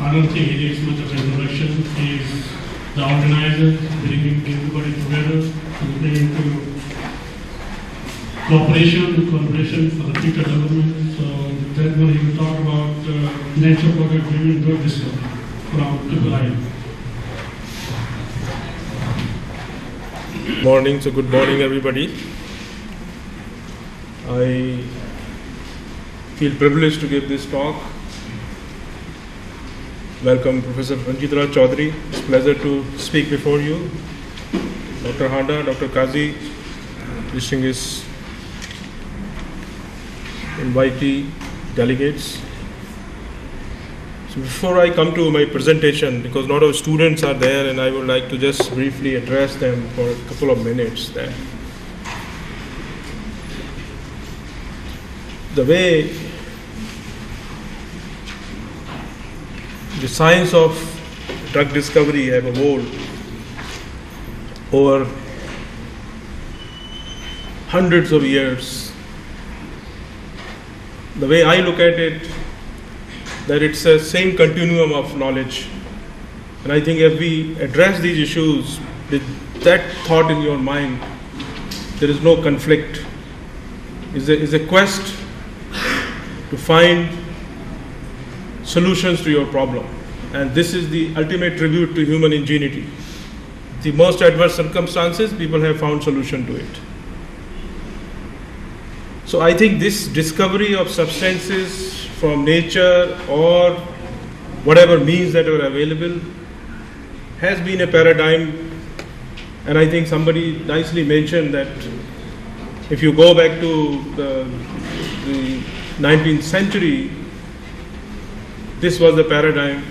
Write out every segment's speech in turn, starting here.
I don't think he needs much of an introduction. He's the organizer, bringing everybody together, looking into cooperation and collaboration for the future development. So then when he will talk about nature product driven drug discovery from IIIN. Morning, so good morning everybody. I feel privileged to give this talk. Welcome Professor Ranjit Raj Chaudhary. It's a pleasure to speak before you. Dr. Handa, Dr. Kazi, distinguished invitee delegates. So before I come to my presentation, because a lot of students are there and I would like to just briefly address them for a couple of minutes there. The way the science of drug discovery have evolved over hundreds of years, the way I look at it, that it's the same continuum of knowledge. And I think if we address these issues with that thought in your mind, there is no conflict. It's a quest to find solutions to your problem. And this is the ultimate tribute to human ingenuity. The most adverse circumstances, people have found solution to it. So I think this discovery of substances from nature or whatever means that are available has been a paradigm. And I think somebody nicely mentioned that if you go back to the 19th century, this was the paradigm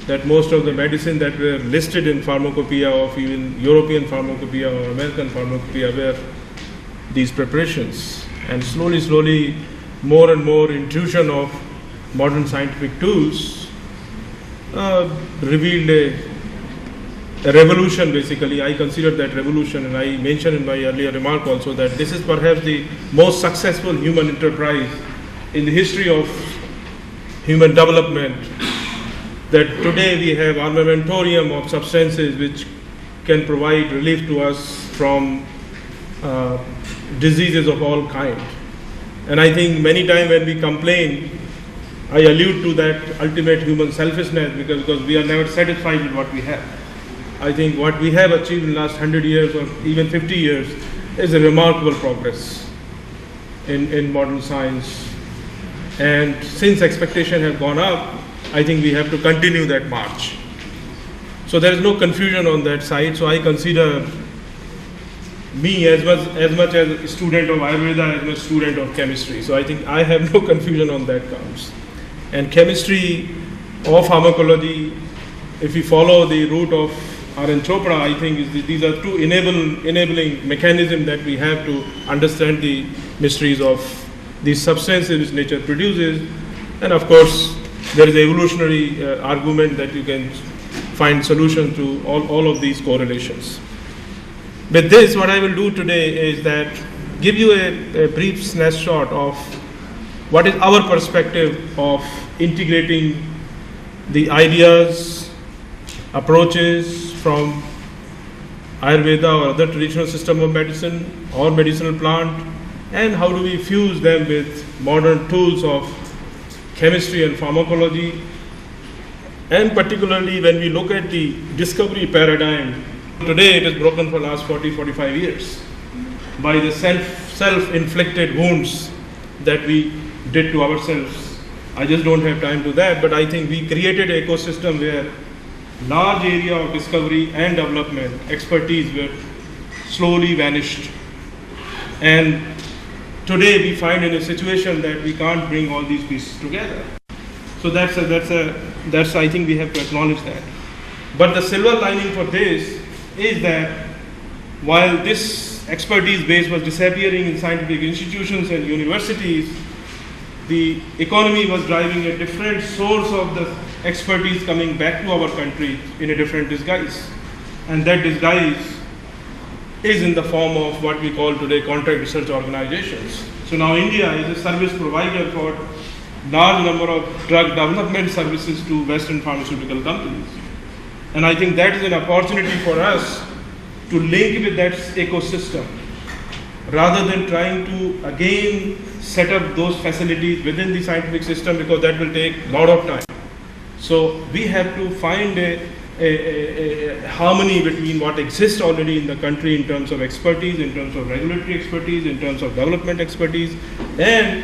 that most of the medicine that were listed in pharmacopoeia of even European pharmacopoeia or American pharmacopoeia were these preparations. And slowly, more and more intrusion of modern scientific tools revealed a revolution basically. I consider that revolution, and I mentioned in my earlier remark also that this is perhaps the most successful human enterprise in the history of human development, that today we have armamentarium of substances which can provide relief to us from diseases of all kinds. And I think many times when we complain, I allude to that ultimate human selfishness because we are never satisfied with what we have. I think what we have achieved in the last 100 years or even 50 years is a remarkable progress in modern science. And since expectations have gone up, I think we have to continue that march. So there is no confusion on that side. So I consider me as much as a student of Ayurveda as a student of chemistry. So I think I have no confusion on that counts. And chemistry or pharmacology, if we follow the route of R.N. Chopra, I think these are two enabling mechanisms that we have to understand the mysteries of these substances which nature produces. And of course, there is an evolutionary argument that you can find solutions to all of these correlations. With this, what I will do today is that give you a brief snapshot of what is our perspective of integrating the ideas, approaches from Ayurveda or other traditional system of medicine or medicinal plant, and how do we fuse them with modern tools of chemistry and pharmacology. And particularly when we look at the discovery paradigm, today it is broken for the last 40-45 years by the self-inflicted wounds that we did to ourselves. I just don't have time to that, but I think we created an ecosystem where large area of discovery and development expertise were slowly vanished. And today we find in a situation that we can't bring all these pieces together. So that's I think we have to acknowledge that. But the silver lining for this is that while this expertise base was disappearing in scientific institutions and universities, the economy was driving a different source of the expertise coming back to our country in a different disguise. And that disguise is in the form of what we call today contract research organizations. So now India is a service provider for large number of drug development services to Western pharmaceutical companies. And I think that is an opportunity for us to link with that ecosystem rather than trying to again set up those facilities within the scientific system, because that will take a lot of time. So we have to find a harmony between what exists already in the country in terms of expertise, in terms of regulatory expertise, in terms of development expertise, and